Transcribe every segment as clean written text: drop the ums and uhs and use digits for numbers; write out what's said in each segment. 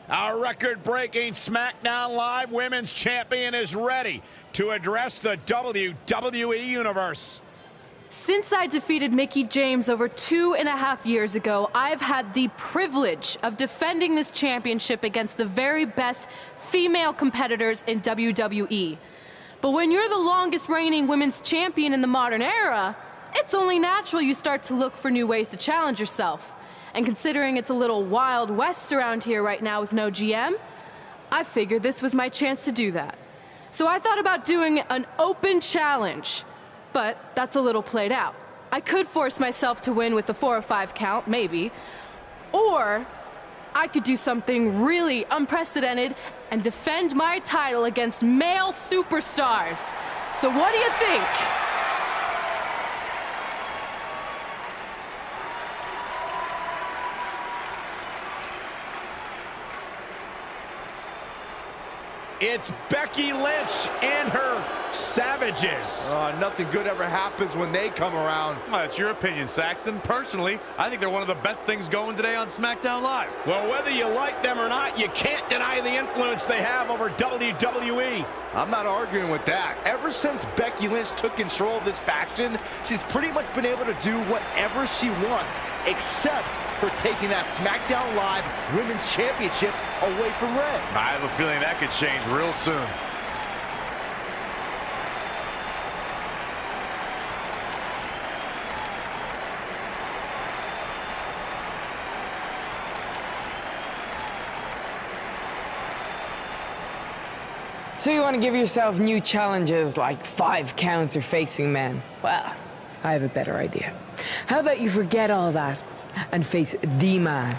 Our record-breaking SmackDown Live Women's Champion is ready to address the WWE Universe. Since I defeated Mickie James over 2.5 years ago, I've had the privilege of defending this championship against the very best female competitors in WWE. But when you're the longest reigning women's champion in the modern era, it's only natural you start to look for new ways to challenge yourself. And considering it's a little Wild West around here right now with no GM, I figured this was my chance to do that. So I thought about doing an open challenge. But that's a little played out. I could force myself to win with the 4 or 5 count, maybe. Or I could do something really unprecedented and defend my title against male superstars. So what do you think? It's Becky Lynch and her Savages. Nothing good ever happens when they come around. Well, that's your opinion, Saxton. Personally, I think they're one of the best things going today on SmackDown Live. Well, whether you like them or not, you can't deny the influence they have over WWE. I'm not arguing with that. Ever since Becky Lynch took control of this faction, she's pretty much been able to do whatever she wants, except for taking that SmackDown Live Women's Championship away from Red. I have a feeling that could change real soon. So you want to give yourself new challenges like 5 counts or facing men? Well, I have a better idea. How about you forget all that and face the man?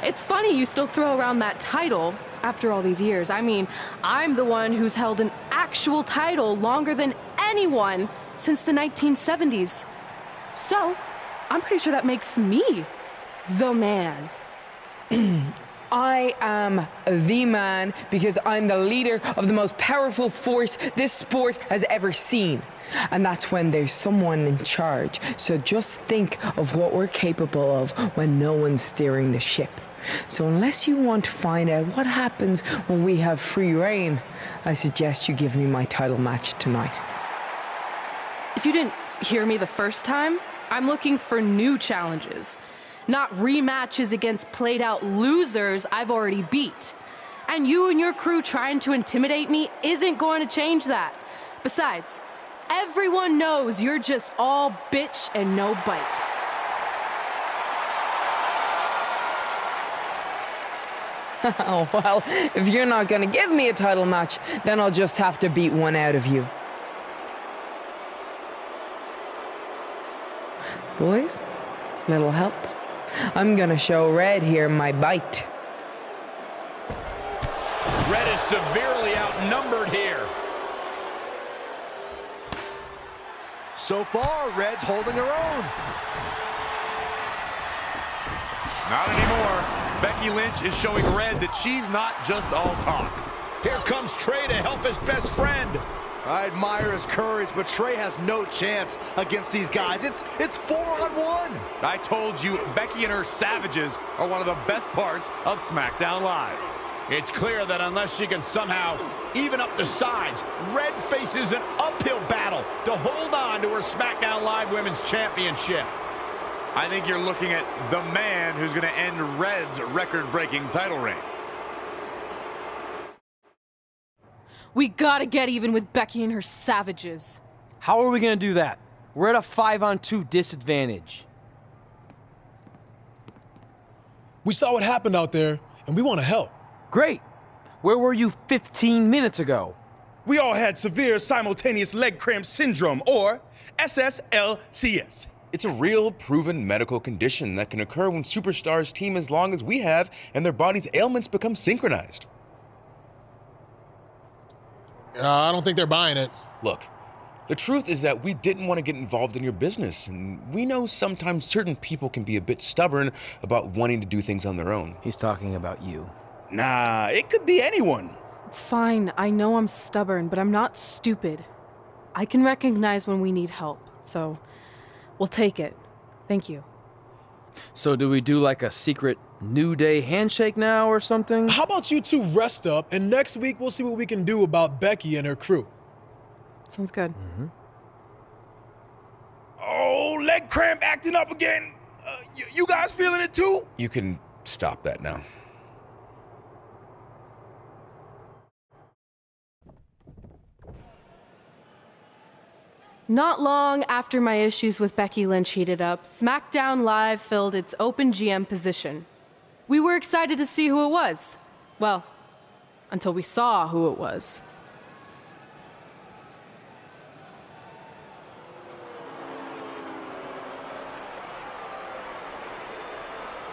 It's funny you still throw around that title after all these years. I mean, I'm the one who's held an actual title longer than anyone since the 1970s. So, I'm pretty sure that makes me the man. I am the man because I'm the leader of the most powerful force this sport has ever seen. And that's when there's someone in charge. So just think of what we're capable of when no one's steering the ship. So unless you want to find out what happens when we have free reign, I suggest you give me my title match tonight. If you didn't hear me the first time, I'm looking for new challenges. Not rematches against played-out losers I've already beat. And you and your crew trying to intimidate me isn't going to change that. Besides, everyone knows you're just all bitch and no bite. Oh, well, if you're not gonna give me a title match, then I'll just have to beat one out of you. Boys, little help? I'm gonna show Red here my bite. Red is severely outnumbered here. So far, Red's holding her own. Not anymore. Becky Lynch is showing Red that she's not just all talk. Here comes Trey to help his best friend. I admire his courage, but Trey has no chance against these guys. It's 4-on-1. I told you, Becky and her Savages are one of the best parts of SmackDown Live. It's clear that unless she can somehow even up the sides, Red faces an uphill battle to hold on to her SmackDown Live Women's Championship. I think you're looking at the man who's going to end Red's record-breaking title reign. We gotta get even with Becky and her Savages. How are we gonna do that? We're at a 5-on-2 disadvantage. We saw what happened out there, and we want to help. Great. Where were you 15 minutes ago? We all had severe simultaneous leg cramp syndrome, or SSLCS. It's a real, proven medical condition that can occur when superstars team as long as we have and their body's ailments become synchronized. I don't think they're buying it. Look, the truth is that we didn't want to get involved in your business, and we know sometimes certain people can be a bit stubborn about wanting to do things on their own. He's talking about you. Nah, it could be anyone. It's fine. I know I'm stubborn, but I'm not stupid. I can recognize when we need help, so we'll take it. Thank you. So do we do like a secret New Day handshake now or something? How about you two rest up, and next week we'll see what we can do about Becky and her crew. Sounds good. Oh, leg cramp acting up again. You guys feeling it too? You can stop that now. Not long after my issues with Becky Lynch heated up, SmackDown Live filled its open GM position. We were excited to see who it was. Well, until we saw who it was.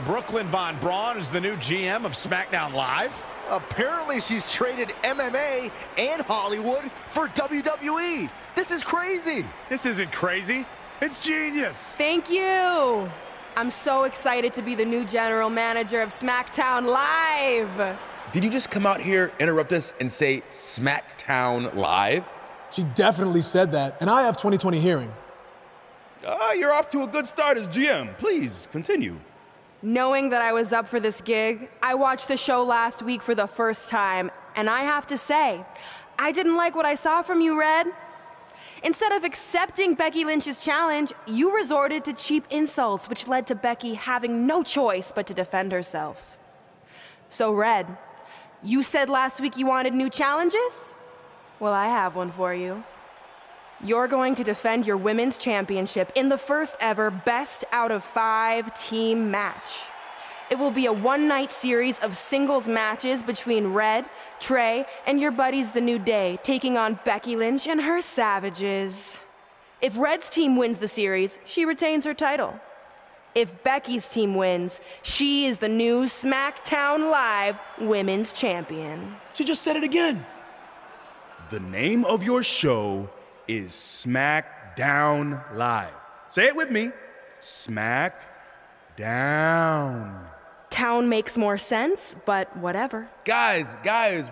Brooklyn Von Braun is the new GM of SmackDown Live. Apparently she's traded MMA and Hollywood for WWE. This is crazy. This isn't crazy. It's genius. Thank you. I'm so excited to be the new general manager of SmackDown Live. Did you just come out here, interrupt us, and say SmackDown Live? She definitely said that, and I have 20/20 hearing. You're off to a good start as GM. Please continue. Knowing that I was up for this gig, I watched the show last week for the first time, and I have to say, I didn't like what I saw from you, Red. Instead of accepting Becky Lynch's challenge, you resorted to cheap insults, which led to Becky having no choice but to defend herself. So, Red, you said last week you wanted new challenges? Well, I have one for you. You're going to defend your women's championship in the first ever best out of 5 team match. It will be a one-night series of singles matches between Red, Trey, and your buddies The New Day, taking on Becky Lynch and her Savages. If Red's team wins the series, she retains her title. If Becky's team wins, she is the new SmackDown Live Women's Champion. She just said it again. The name of your show is SmackDown Live. Say it with me. SmackDown. Town makes more sense, but whatever. Guys,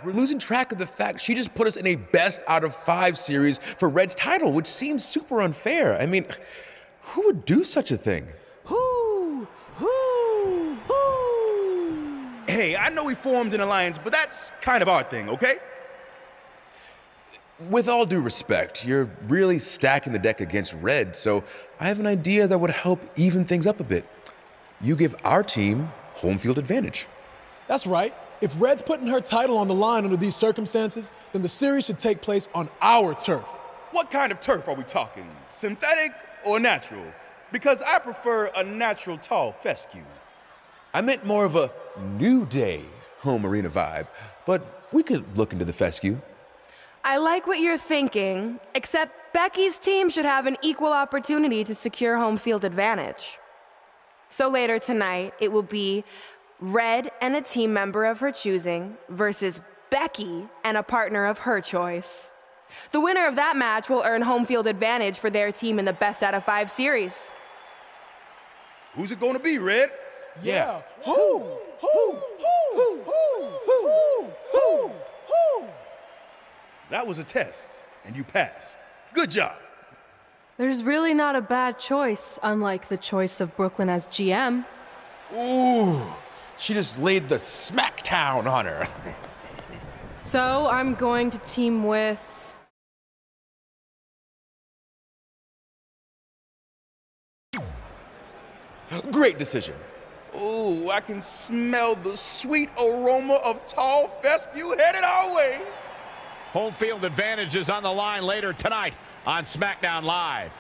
we're losing track of the fact she just put us in a best out of 5 series for Red's title, which seems super unfair. I mean, who would do such a thing? Who? Hey, I know we formed an alliance, but that's kind of our thing, okay? With all due respect, you're really stacking the deck against Red, so I have an idea that would help even things up a bit. You give our team home field advantage. That's right. If Red's putting her title on the line under these circumstances, then the series should take place on our turf. What kind of turf are we talking? Synthetic or natural? Because I prefer a natural tall fescue. I meant more of a New Day home arena vibe, but we could look into the fescue. I like what you're thinking, except Becky's team should have an equal opportunity to secure home field advantage. So later tonight, it will be Red and a team member of her choosing versus Becky and a partner of her choice. The winner of that match will earn home field advantage for their team in the best out of 5 series. Who's it going to be, Red? Yeah. That was a test, and you passed. Good job. There's really not a bad choice, unlike the choice of Brooklyn as GM. Ooh, she just laid the smackdown on her. So I'm going to team with... Great decision. Ooh, I can smell the sweet aroma of tall fescue headed our way. Home field advantage is on the line later tonight on SmackDown Live.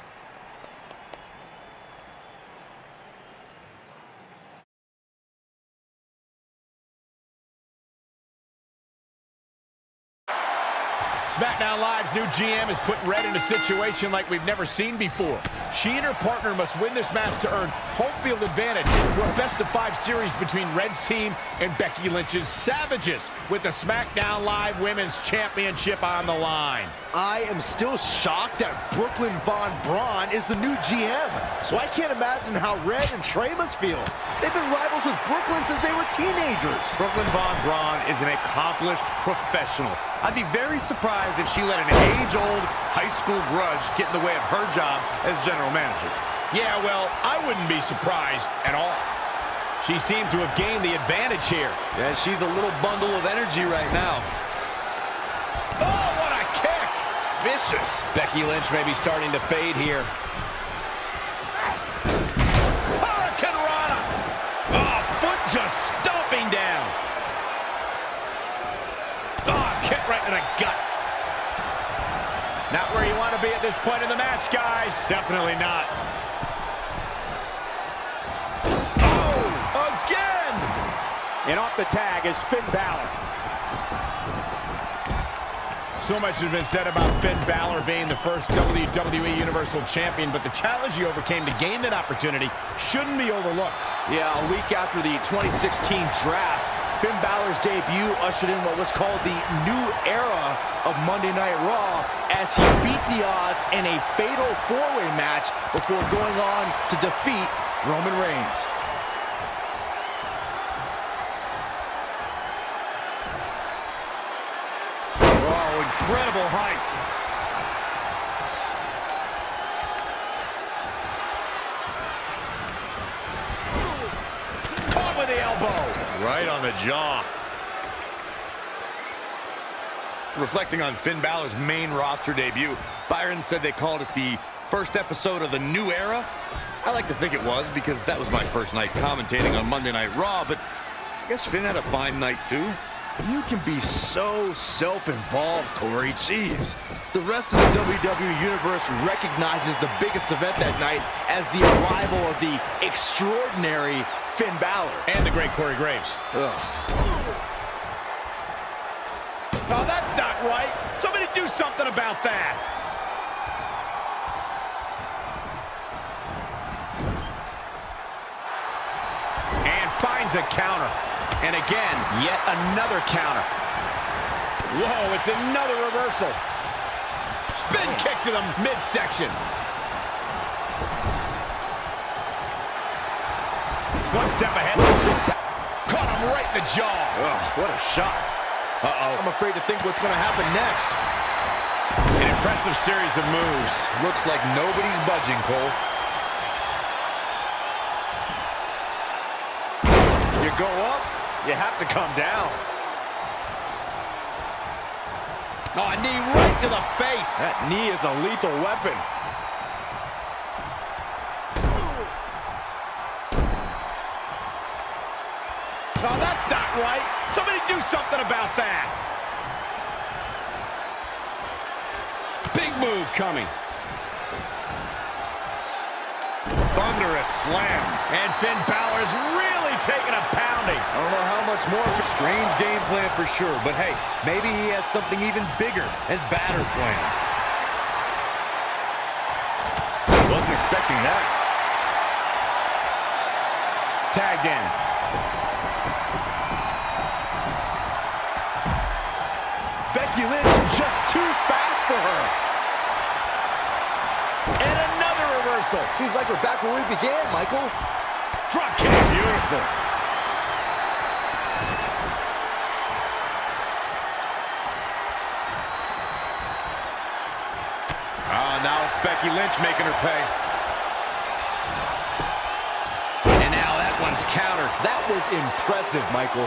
SmackDown Live's new GM has put Red in a situation like we've never seen before. She and her partner must win this match to earn home field advantage for a best-of-5 series between Red's team and Becky Lynch's Savages, with the SmackDown Live Women's Championship on the line. I am still shocked that Brooklyn Von Braun is the new GM, so I can't imagine how Red and Trey must feel. They've been rivals with Brooklyn since they were teenagers. Brooklyn Von Braun is an accomplished professional. I'd be very surprised if she let an age-old high school grudge get in the way of her job as general manager. Yeah, well, I wouldn't be surprised at all. She seemed to have gained the advantage here. Yeah, she's a little bundle of energy right now. Oh, what a kick! Vicious. Becky Lynch may be starting to fade here. Hurricane Rana! Oh, foot just stomping down. Oh, kick right in the gut. Not where you want to be at this point in the match, guys. Definitely not. And off the tag is Finn Balor. So much has been said about Finn Balor being the first WWE Universal Champion, but the challenge he overcame to gain that opportunity shouldn't be overlooked. Yeah, a week after the 2016 draft, Finn Balor's debut ushered in what was called the new era of Monday Night Raw as he beat the odds in a fatal four-way match before going on to defeat Roman Reigns. Incredible height. Caught with the elbow. Right on the jaw. Reflecting on Finn Balor's main roster debut, Byron said they called it the first episode of the new era. I like to think it was because that was my first night commentating on Monday Night Raw, but I guess Finn had a fine night too. You can be so self-involved, Corey. Jeez. The rest of the WWE Universe recognizes the biggest event that night as the arrival of the extraordinary Finn Balor. And the great Corey Graves. Ugh. Oh, that's not right. Somebody do something about that. And finds a counter. And again, yet another counter. Whoa, it's another reversal. Spin kick to the midsection. One step ahead. Caught him right in the jaw. Ugh, what a shot. Uh-oh. I'm afraid to think what's going to happen next. An impressive series of moves. Looks like nobody's budging, Cole. You go up, you have to come down. Oh, a knee right to the face. That knee is a lethal weapon. Oh, that's not right. Somebody do something about that. Big move coming. Thunderous slam. And Finn Balor's really taking a pounding. I don't know how much more. Strange game plan for sure, but hey, maybe he has something even bigger and badder planned. Wasn't expecting that. Tagged in. Becky Lynch just too fast for her. And another reversal. Seems like we're back where we began, Michael. Drop kick. Beautiful. Now it's Becky Lynch making her pay. And now that one's countered. That was impressive, Michael.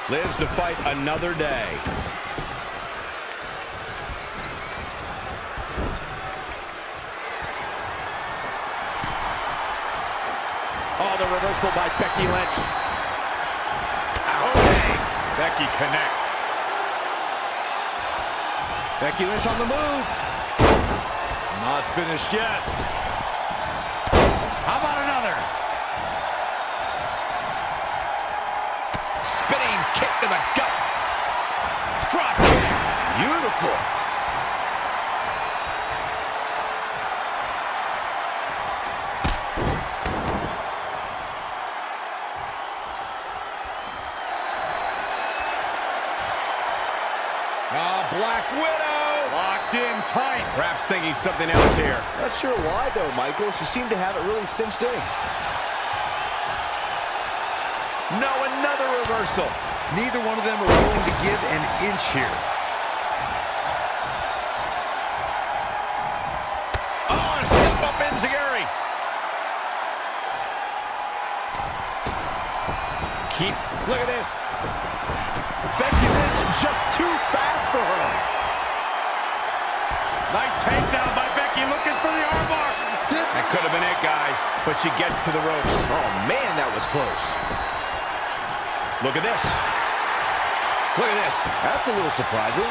Lives to fight another day. Oh, the reversal by Becky Lynch. Okay. Becky connects. Becky Lynch on the move. Not finished yet. How about another? Spinning kick to the gut. Drop kick. Beautiful. Black Widow. Lock locked in tight. Perhaps thinking something else here. Not sure why, though, Michael. She seemed to have it really cinched in. No, another reversal. Neither one of them are willing to give an inch here. Oh, and a step up enziguri. Look at this. Becky Lynch just too fast for her. Nice takedown by Becky, looking for the armbar. That could have been it, guys, but she gets to the ropes. Oh, man, that was close. Look at this. Look at this. That's a little surprising.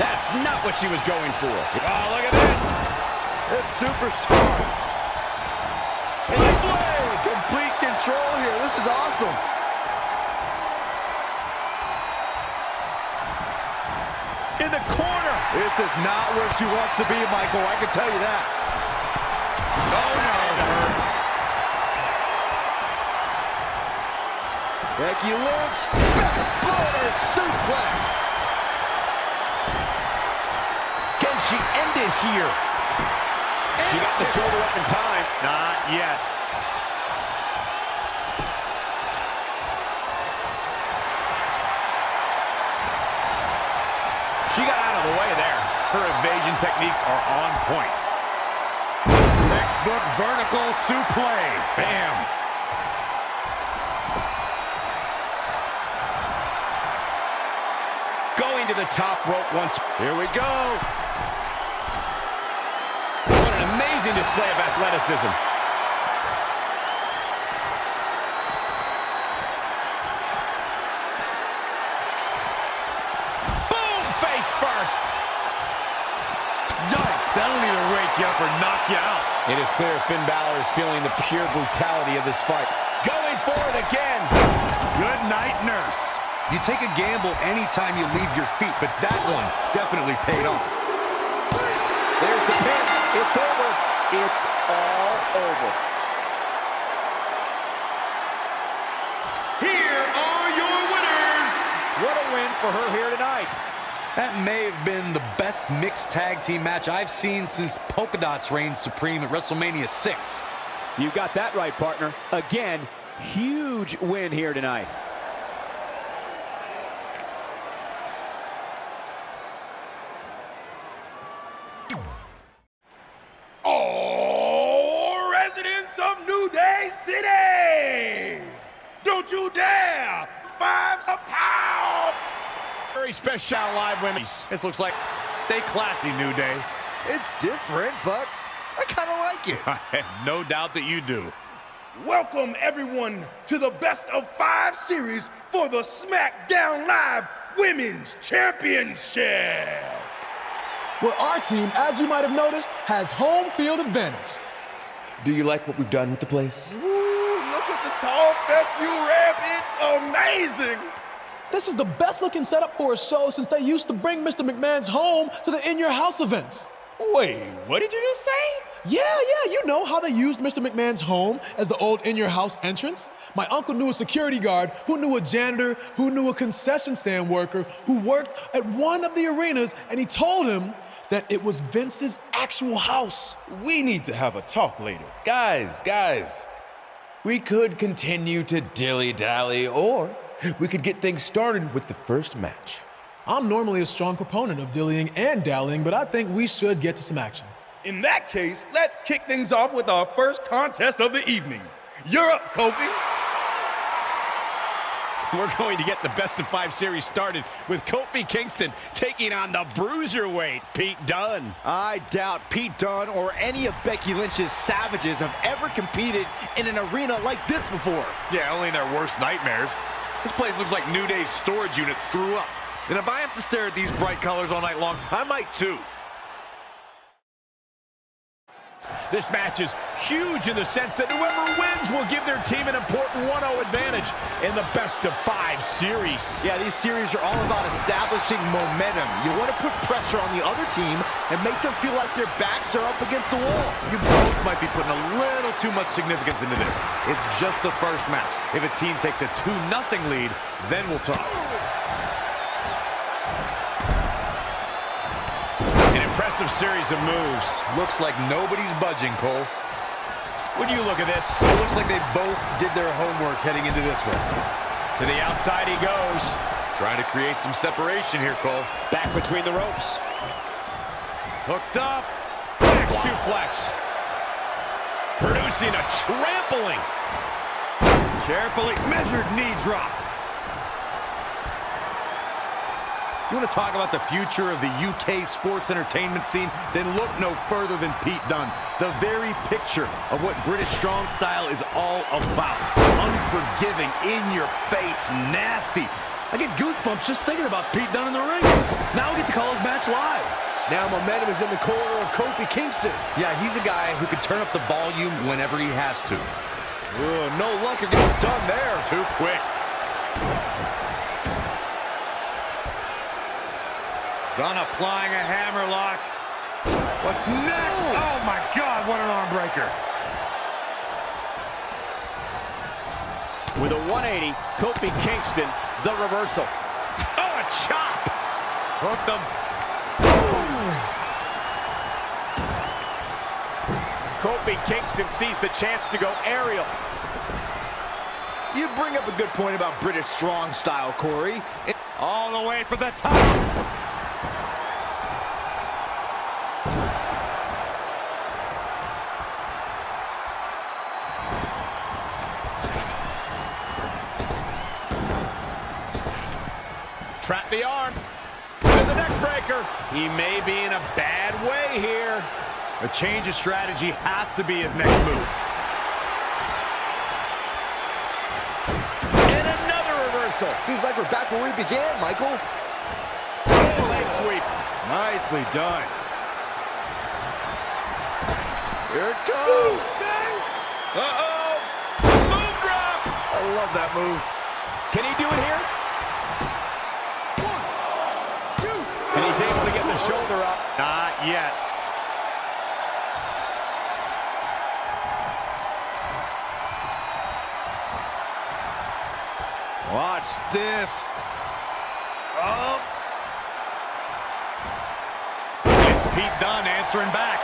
That's not what she was going for. Oh, look at this. This superstar. Slip blade. Complete control here. This is awesome. In the corner. This is not where she wants to be, Michael. I can tell you that. Oh, no. Becky Lynch, exploder suplex. Can she end it here? She got the shoulder up in time. Not yet. She got out of the way there. Her evasion techniques are on point. Textbook vertical suplex. Bam. Going to the top rope once. Here we go. What an amazing display of athleticism. Boom! Face first. Yikes, that'll either wake you up or knock you out. It is clear Finn Balor is feeling the pure brutality of this fight. Going for it again. Good night, nurse. You take a gamble anytime you leave your feet, but that one definitely paid off. There's the pin. It's over. It's all over. Here are your winners. What a win for her here tonight. That may have been the best mixed tag team match I've seen since Polka Dots reigned supreme at WrestleMania 6. You got that right, partner. Again, huge win here tonight. All residents of New Day City, don't you dare five pound. Very special live women's. This looks like stay classy, New Day. It's different, but I kind of like it. I have no doubt that you do. Welcome everyone to the best of 5 series for the SmackDown Live Women's Championship. Where our team, as you might have noticed, has home field advantage. Do you like what we've done with the place? Ooh, look at the tall fescue ramp. It's amazing. This is the best looking setup for a show since they used to bring Mr. McMahon's home to the In Your House events. Wait, what did you just say? Yeah, you know how they used Mr. McMahon's home as the old In Your House entrance? My uncle knew a security guard, who knew a janitor, who knew a concession stand worker, who worked at one of the arenas, and he told him that it was Vince's actual house. We need to have a talk later. Guys, we could continue to dilly-dally, or we could get things started with the first match. I'm normally a strong proponent of dillying and dallying, but I think we should get to some action. In that case, let's kick things off with our first contest of the evening. You're up, Kofi. We're going to get the best of 5 series started with Kofi Kingston taking on the bruiserweight Pete Dunne. I doubt Pete Dunne or any of Becky Lynch's savages have ever competed in an arena like this before. Yeah, only in their worst nightmares. This place looks like New Day's storage unit threw up. And if I have to stare at these bright colors all night long, I might too. This match is huge in the sense that whoever wins will give their team an important 1-0 advantage in the best of 5 series. Yeah, these series are all about establishing momentum. You want to put pressure on the other team and make them feel like their backs are up against the wall. You both might be putting a little too much significance into this. It's just the first match. If a team takes a 2-0 lead, then we'll talk. An impressive impressive series of moves. Looks like nobody's budging, Cole. When you look at this, It looks like they both did their homework heading into this one. to the outside he goes. Trying to create some separation here, Cole. Back between the ropes. Hooked up. Back suplex. Producing a trampling. Carefully measured knee drop. You want to talk about the future of the UK sports entertainment scene? Then look no further than Pete Dunne. The very picture of what British strong style is all about. Unforgiving, in your face, nasty. I get goosebumps just thinking about Pete Dunne in the ring. Now we get to call his match live. Now momentum is in the corner of Kofi Kingston. Yeah, he's a guy who can turn up the volume whenever he has to. No luck against Dunne there. Too quick. Dunne applying a hammerlock. What's next? Oh my God, what an arm breaker. With a 180, Kofi Kingston, the reversal. Oh, a chop! Hooked him. Kofi Kingston sees the chance to go aerial. You bring up a good point about British strong style, Corey. All the way for the top. Trap the arm. And the neck breaker. He may be in a bad way here. A change of strategy has to be his next move. And another reversal. Seems like we're back where we began, Michael. Oh, leg sweep. Nicely done. Here it comes. Uh-oh. Boom drop. I love that move. Can he do it here? And he's able to get the shoulder up. Not yet. Watch this. Oh. It's Pete Dunne answering back.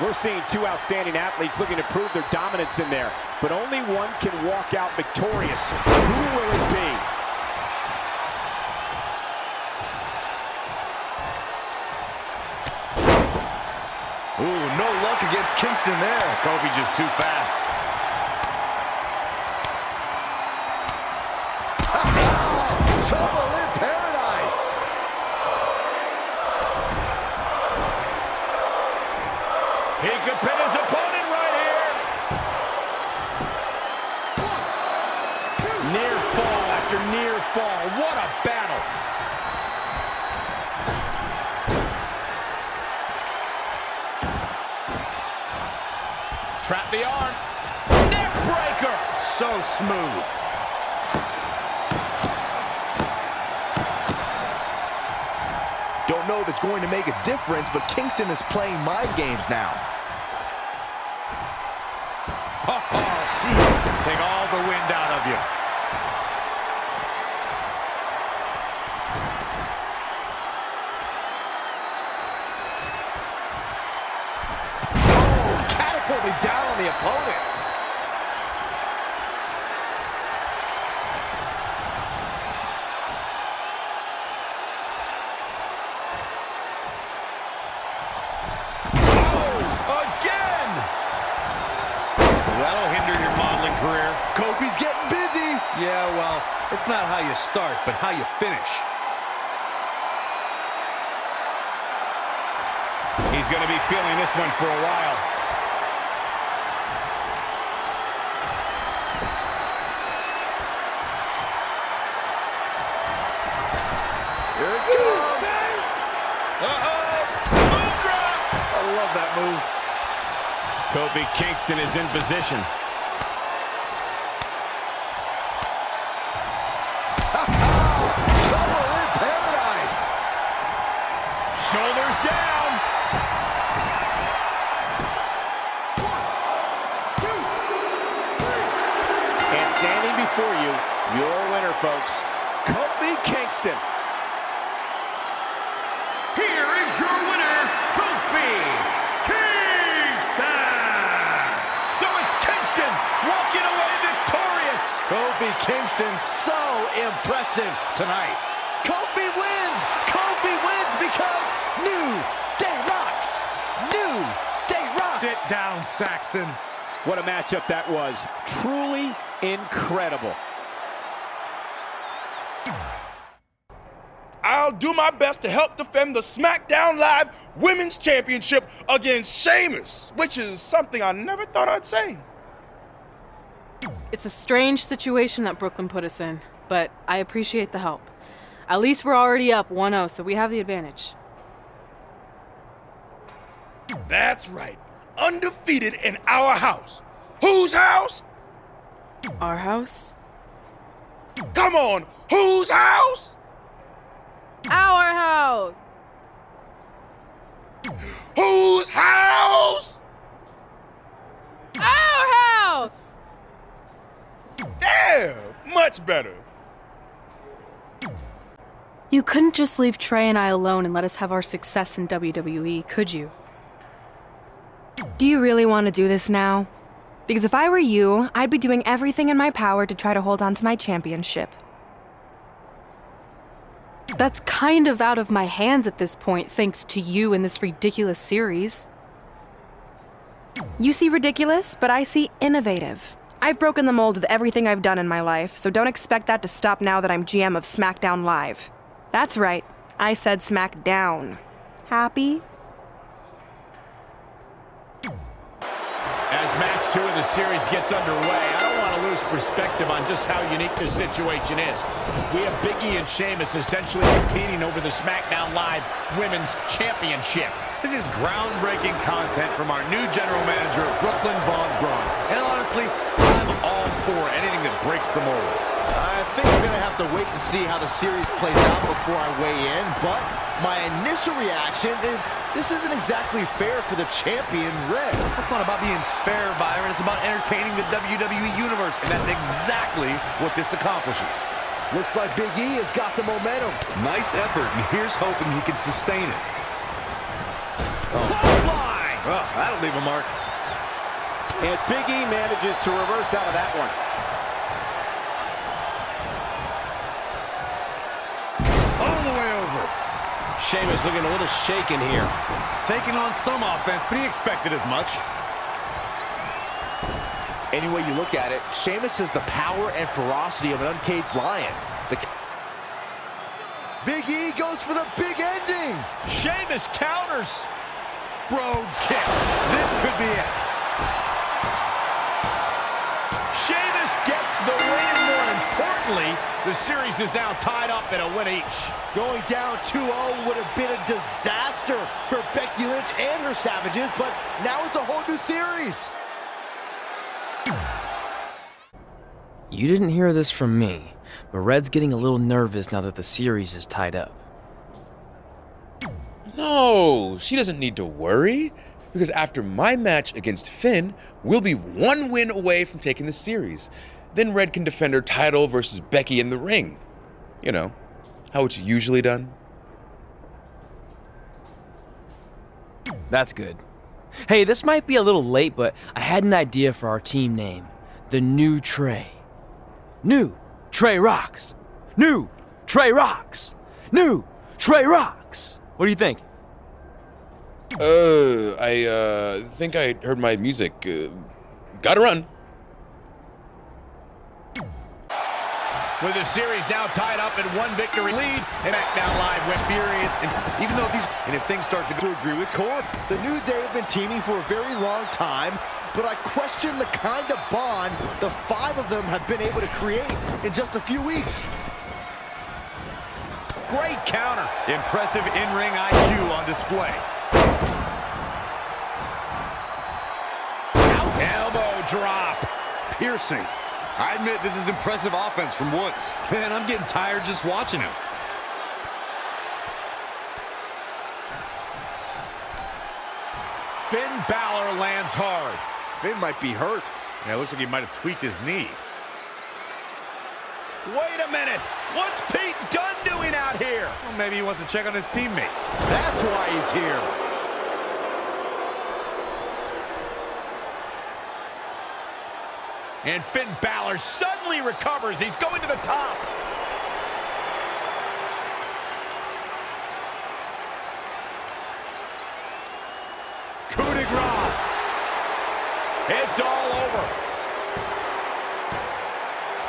We're seeing two outstanding athletes looking to prove their dominance in there, but only one can walk out victorious. Who will it be? Ooh, no luck against Kingston there. Kofi just too fast. Trouble in paradise. He could pin his opponent right here. Near fall after near fall. What a battle. Trap the arm. Neck breaker. So smooth. Don't know if it's going to make a difference, but Kingston is playing mind games now. Oh, jeez. Take all the wind out of you. Oh, catapulting down on the opponent. Again. That'll hinder your modeling career. Kofi's getting busy. Yeah, well, it's not how you start, but how you finish. He's going to be feeling this one for a while. Here it comes. Uh-oh. Boom drop. I love that move. Kofi Kingston is in position. Trouble in paradise. Shoulders down. And standing before you, your winner, folks. Kofi Kingston. Here is your winner, Kofi Kingston! So it's Kingston walking away victorious. Kofi Kingston, so impressive tonight. Kofi wins! Kofi wins because New Day rocks! New Day rocks! Sit down, Saxton. What a matchup that was. Truly incredible. I'll do my best to help defend the SmackDown Live Women's Championship against Sheamus, which is something I never thought I'd say. It's a strange situation that Brooklyn put us in, but I appreciate the help. At least we're already up 1-0, so we have the advantage. That's right. Undefeated in our house. Whose house? Our house? Come on, whose house? Our house! Whose house? Our house! Yeah, much better. You couldn't just leave Trey and I alone and let us have our success in WWE, could you? Do you really want to do this now? Because if I were you, I'd be doing everything in my power to try to hold on to my championship. That's kind of out of my hands at this point, thanks to you and this ridiculous series. You see ridiculous, but I see innovative. I've broken the mold with everything I've done in my life, so don't expect that to stop now that I'm GM of SmackDown Live. That's right, I said SmackDown. Happy? As match 2 of the series gets underway, I don't want to lose perspective on just how unique this situation is. We have Big E and Sheamus essentially competing over the SmackDown Live Women's Championship. This is groundbreaking content from our new general manager, Brooklyn Von Braun. And honestly, I'm all for anything that breaks the mold. I think we're going to have to wait and see how the series plays out before I weigh in, but my initial reaction is this isn't exactly fair for the champion, Red. It's not about being fair, Byron. It's about entertaining the WWE Universe, and that's exactly what this accomplishes. Looks like Big E has got the momentum. Nice effort, and here's hoping he can sustain it. Clothesline! Well, that'll leave a mark. And Big E manages to reverse out of that one. All the way over. Sheamus looking a little shaken here. Taking on some offense, but he expected as much. Any way you look at it, Sheamus has the power and ferocity of an uncaged lion. Big E goes for the big ending. Sheamus counters. Broad kick. This could be it. Sheamus gets the win, and more importantly, the series is now tied up at a win each. Going down 2-0 would have been a disaster for Becky Lynch and her Savages, but now it's a whole new series. You didn't hear this from me, but Red's getting a little nervous now that the series is tied up. No, she doesn't need to worry, because after my match against Finn, we'll be one win away from taking the series. Then Red can defend her title versus Becky in the ring. You know, how it's usually done. That's good. Hey, this might be a little late, but I had an idea for our team name. The New Trey. New Trey Rocks. New Trey Rocks. New Trey Rocks. What do you think? I think I heard my music. Gotta run. With the series now tied up in one victory lead, and SmackDown Live experience, And even though if things start to Agree with Corb. The New Day have been teaming for a very long time, but I question the kind of bond the 5 of them have been able to create in just a few weeks. great counter. impressive in-ring IQ on display. Elbow drop. Piercing. I admit this is impressive offense from Woods. Man, I'm getting tired just watching him. Finn Balor lands hard. Finn might be hurt. Yeah, it looks like he might have tweaked his knee. Wait a minute. What's Pete Dunne doing out here? Well, maybe he wants to check on his teammate. That's why he's here. And Finn Balor suddenly recovers. He's going to the top. Coup de grace. It's all over.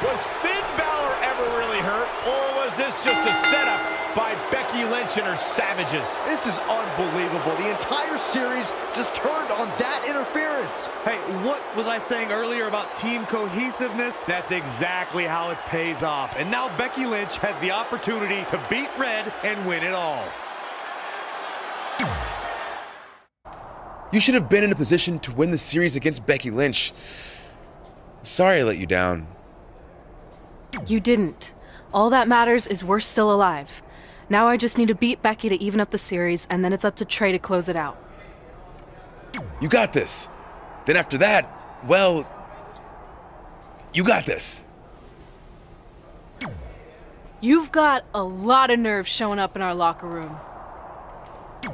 Was Finn Balor ever really hurt, or was this just a setup by Becky Lynch and her savages? This is unbelievable. The entire series just turned on that interference. Hey, what was I saying earlier about team cohesiveness? That's exactly how it pays off. And now Becky Lynch has the opportunity to beat Red and win it all. You should have been in a position to win the series against Becky Lynch. I'm sorry I let you down. You didn't. All that matters is we're still alive. Now I just need to beat Becky to even up the series, and then it's up to Trey to close it out. You got this. Then after that, well, you got this. You've got a lot of nerve showing up in our locker room.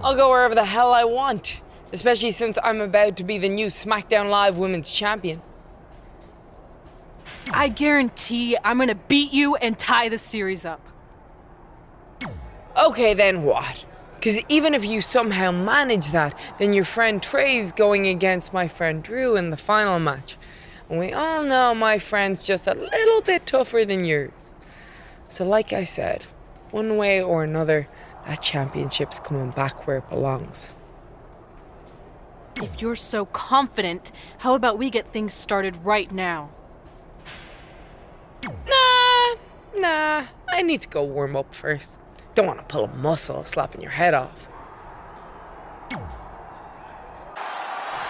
I'll go wherever the hell I want, especially since I'm about to be the new SmackDown Live Women's Champion. I guarantee I'm gonna beat you and tie the series up. Okay, then what? Because even if you somehow manage that, then your friend Trey's going against my friend Drew in the final match. And we all know my friend's just a little bit tougher than yours. So like I said, one way or another, that championship's coming back where it belongs. If you're so confident, how about we get things started right now? Nah, I need to go warm up first. Don't want to pull a muscle slapping your head off.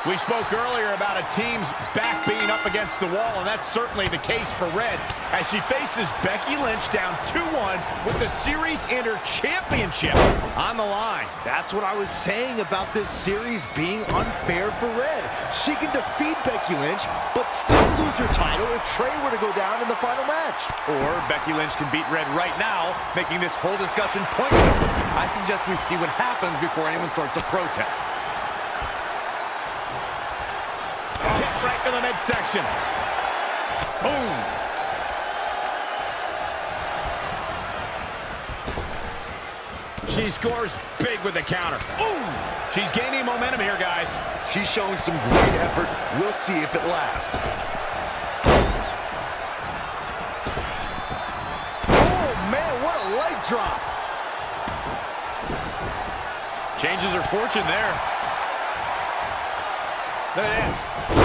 We spoke earlier about a team's back being up against the wall, and that's certainly the case for Red, as she faces Becky Lynch down 2-1 with the series and her championship on the line. That's what I was saying about this series being unfair for Red. She can defeat Becky Lynch, but still lose her title if Trey were to go down in the final match. Or Becky Lynch can beat Red right now, making this whole discussion pointless. I suggest we see what happens before anyone starts a protest. Kick right to the midsection. Boom. She scores big with the counter. Ooh! She's gaining momentum here, guys. She's showing some great effort. We'll see if it lasts. Oh, man, what a leg drop. Changes her fortune there. Look at this.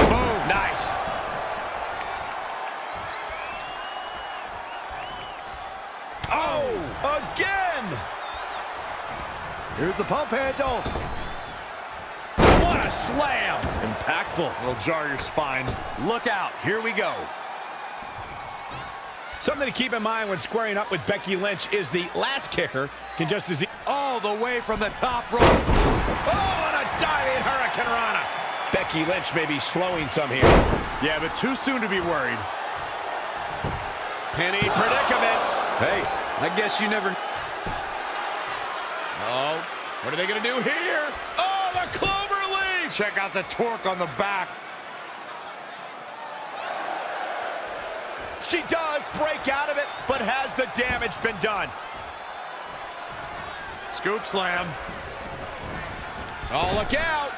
Boom. Nice. Oh, again. Here's the pump handle. What a slam. Impactful. It'll jar your spine. Look out. Here we go. Something to keep in mind when squaring up with Becky Lynch is the last kicker can just as All the way from the top rope. Oh, and a diving Hurricane Rana. Becky Lynch may be slowing some here. Yeah, but too soon to be worried. Penny predicament. Hey, I guess you never... Oh, what are they going to do here? Oh, the clover leaf. Check out the torque on the back. She does break out of it, but has the damage been done? Scoop slam. Oh, look out.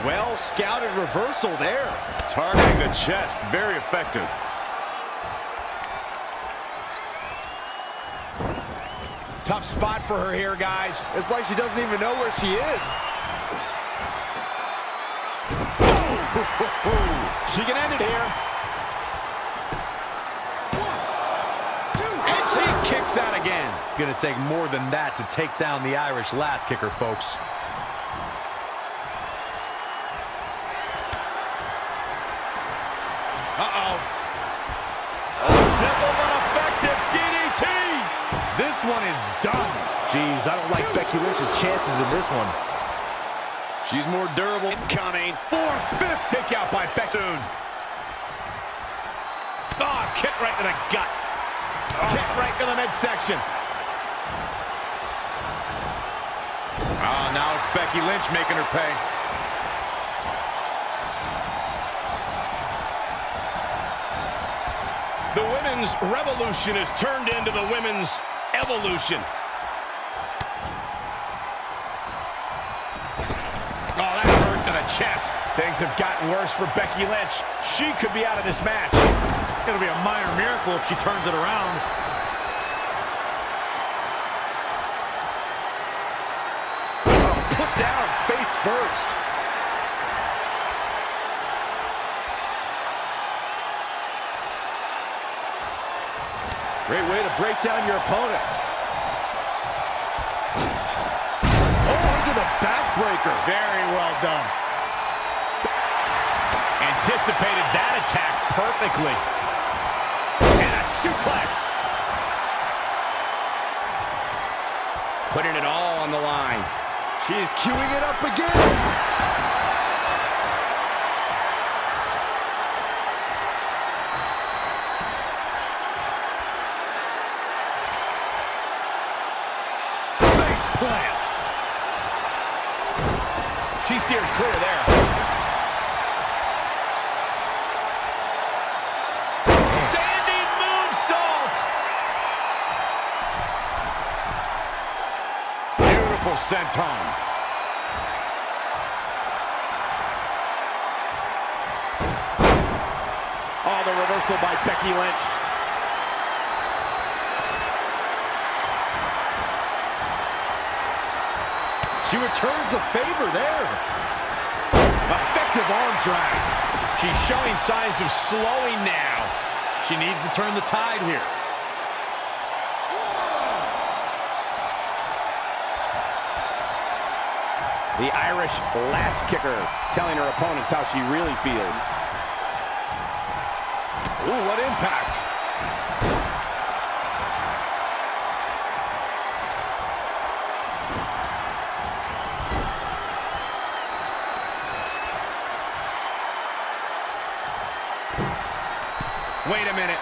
Well scouted reversal there. Targeting the chest. Very effective. Tough spot for her here, guys. It's like she doesn't even know where she is. She can end it here. And she kicks out again. Gonna take more than that to take down the Irish lass kicker, folks. Uh-oh. Simple but effective DDT. This one is done. Jeez, I don't like Becky Lynch's chances in this one. She's more durable. Incoming. 4-5 kick out by Becky. Oh, kick right to the gut. Kick right to the midsection. Oh, now it's Becky Lynch making her pay. The women's revolution has turned into the women's evolution. Oh, that hurt to the chest. Things have gotten worse for Becky Lynch. She could be out of this match. It'll be a minor miracle if she turns it around. Put down face first. Great way to break down your opponent. Oh, into the backbreaker. Very well done. Anticipated that attack perfectly. And a suplex. Putting it all on the line. She's queuing it up again. Plant. She steers clear there. Standing moonsault. Beautiful senton. Oh, the reversal by Becky Lynch. She returns the favor there. Effective arm drag. She's showing signs of slowing now. She needs to turn the tide here. The Irish lass kicker telling her opponents how she really feels. Ooh, what impact. Wait a minute.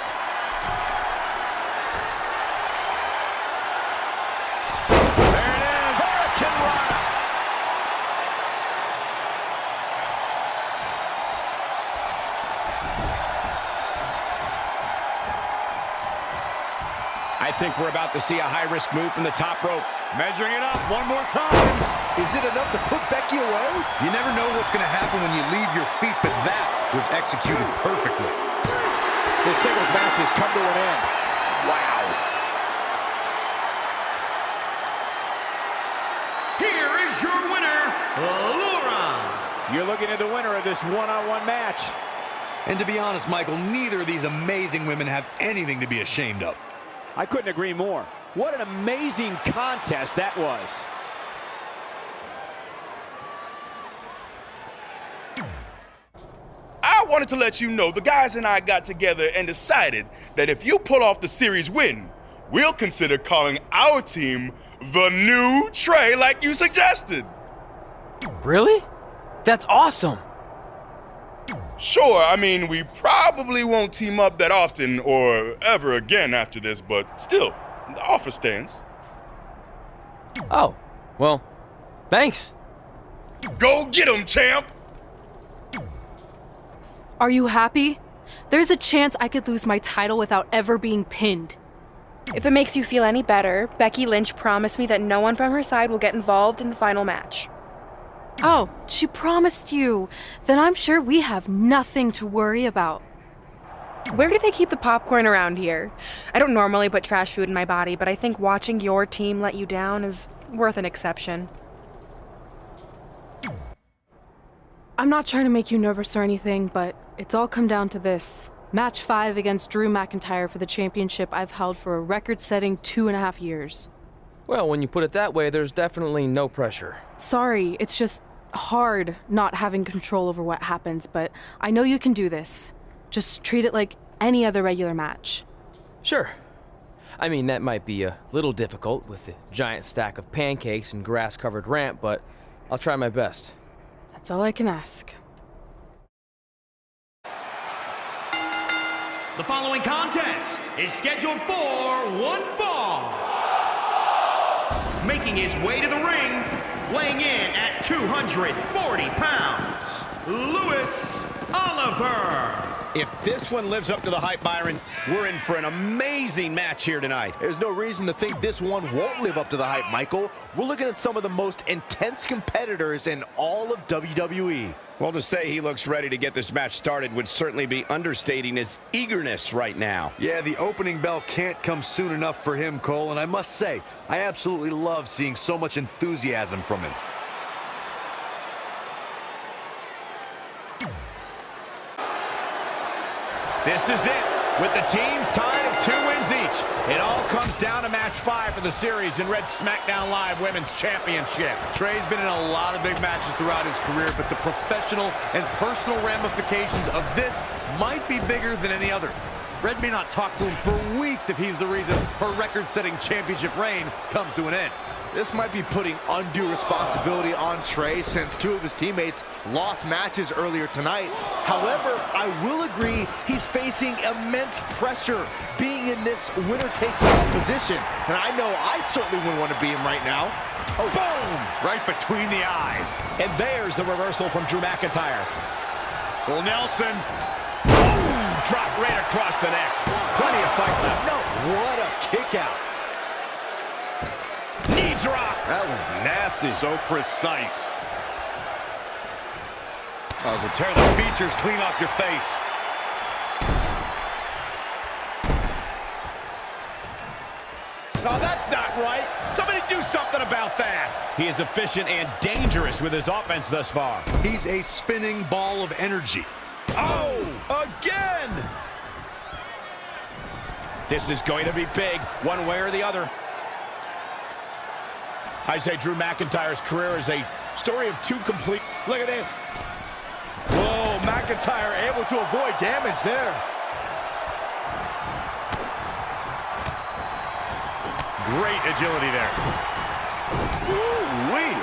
There it is. Hurricane Rana. I think we're about to see a high-risk move from the top rope. Measuring it up one more time. Is it enough to put Becky away? You never know what's going to happen when you leave your feet, but that was executed perfectly. This singles match has come to an end. Wow. Here is your winner, Laura. You're looking at the winner of this one-on-one match. And to be honest, Michael, neither of these amazing women have anything to be ashamed of. I couldn't agree more. What an amazing contest that was. I wanted to let you know the guys and I got together and decided that if you pull off the series win, we'll consider calling our team the New Trey like you suggested. Really? That's awesome. Sure, I mean, we probably won't team up that often or ever again after this, but still, the offer stands. Oh, well, thanks. Go get 'em, champ! Are you happy? There's a chance I could lose my title without ever being pinned. If it makes you feel any better, Becky Lynch promised me that no one from her side will get involved in the final match. Oh, she promised you. Then I'm sure we have nothing to worry about. Where do they keep the popcorn around here? I don't normally put trash food in my body, but I think watching your team let you down is worth an exception. I'm not trying to make you nervous or anything, but it's all come down to this. Match 5 against Drew McIntyre for the championship I've held for a record-setting 2.5 years. Well, when you put it that way, there's definitely no pressure. Sorry, it's just hard not having control over what happens, but I know you can do this. Just treat it like any other regular match. Sure. I mean, that might be a little difficult with the giant stack of pancakes and grass-covered ramp, but I'll try my best. That's all I can ask. The following contest is scheduled for one fall. Making his way to the ring, weighing in at 240 pounds, Lewis Oliver. If this one lives up to the hype, Byron, we're in for an amazing match here tonight. There's no reason to think this one won't live up to the hype, Michael. We're looking at some of the most intense competitors in all of WWE. Well, to say he looks ready to get this match started would certainly be understating his eagerness right now. Yeah, the opening bell can't come soon enough for him, Cole, and I must say, I absolutely love seeing so much enthusiasm from him. This is it, with the teams tied at 2 wins each. It all comes down to match 5 of the series in Red's SmackDown Live Women's Championship. Trey's been in a lot of big matches throughout his career, but the professional and personal ramifications of this might be bigger than any other. Red may not talk to him for weeks if he's the reason her record-setting championship reign comes to an end. This might be putting undue responsibility on Trey since 2 of his teammates lost matches earlier tonight. However, I will agree he's facing immense pressure being in this winner-takes-all position. And I know I certainly wouldn't want to be him right now. Oh, boom! Right between the eyes. And there's the reversal from Drew McIntyre. Full Nelson. Boom! Drop right across the neck. Plenty of fight left. No, what a kick out. Knee drop. That was nasty. So precise. Oh, so tear the features clean off your face. No, that's not right. Somebody do something about that. He is efficient and dangerous with his offense thus far. He's a spinning ball of energy. Oh, again! This is going to be big, one way or the other. I say Drew McIntyre's career is a story of 2 complete. Look at this. Whoa, McIntyre able to avoid damage there. Great agility there. Ooh-wee.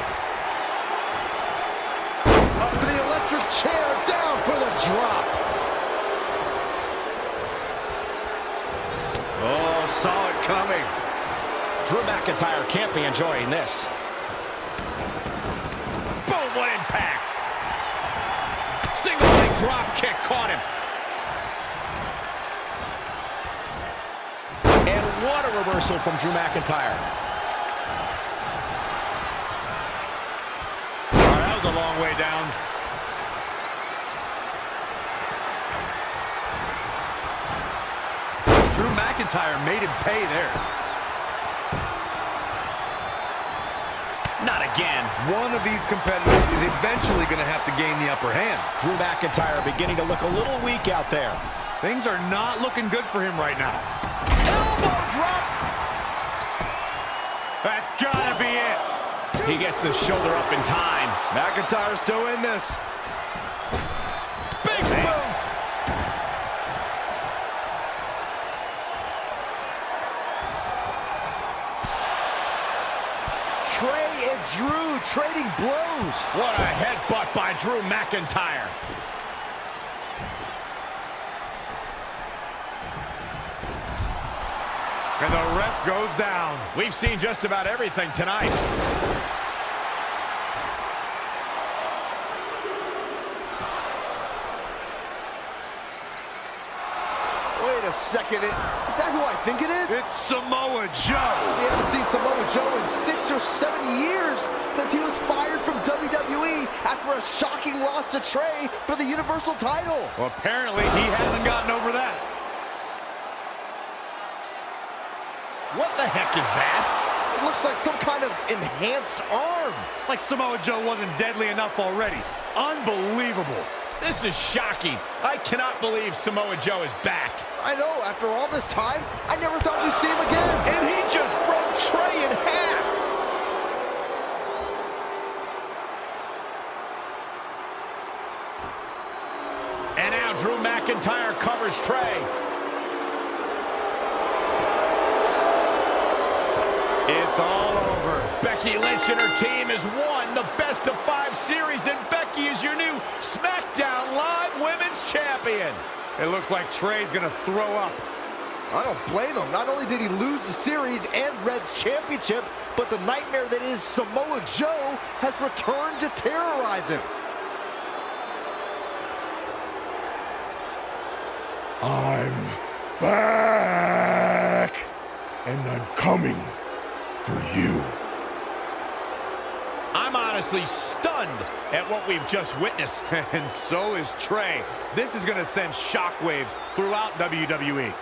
Up to the electric chair, down for the drop. Oh, saw it coming. Drew McIntyre can't be enjoying this. Boom, what impact. Single leg drop kick caught him. And what a reversal from Drew McIntyre. All right, that was a long way down. Drew McIntyre made him pay there. Not again. One of these competitors is eventually going to have to gain the upper hand. Drew McIntyre beginning to look a little weak out there. Things are not looking good for him right now. Elbow drop. That's gotta be it. He gets the shoulder up in time. McIntyre still in this. Big boot. Trey and Drew trading blows. What a headbutt by Drew McIntyre. And the ref goes down. We've seen just about everything tonight. Wait a second. Is that who I think it is? It's Samoa Joe. We haven't seen Samoa Joe in 6 or 7 years since he was fired from WWE after a shocking loss to Trey for the Universal title. Well, apparently he hasn't gotten over that. What the heck is that? It looks like some kind of enhanced arm. Like Samoa Joe wasn't deadly enough already. Unbelievable. This is shocking. I cannot believe Samoa Joe is back. I know, after all this time, I never thought we'd see him again. And he just broke Trey in half. And now Drew McIntyre covers Trey. It's all over. Becky Lynch and her team has won the best of 5 series, and Becky is your new SmackDown Live Women's Champion. It looks like Trey's gonna throw up. I don't blame him. Not only did he lose the series and Red's championship, but the nightmare that is Samoa Joe has returned to terrorize him. I'm back, and I'm coming for you. I'm honestly stunned at what we've just witnessed. And so is Trey. This is gonna send shockwaves throughout WWE.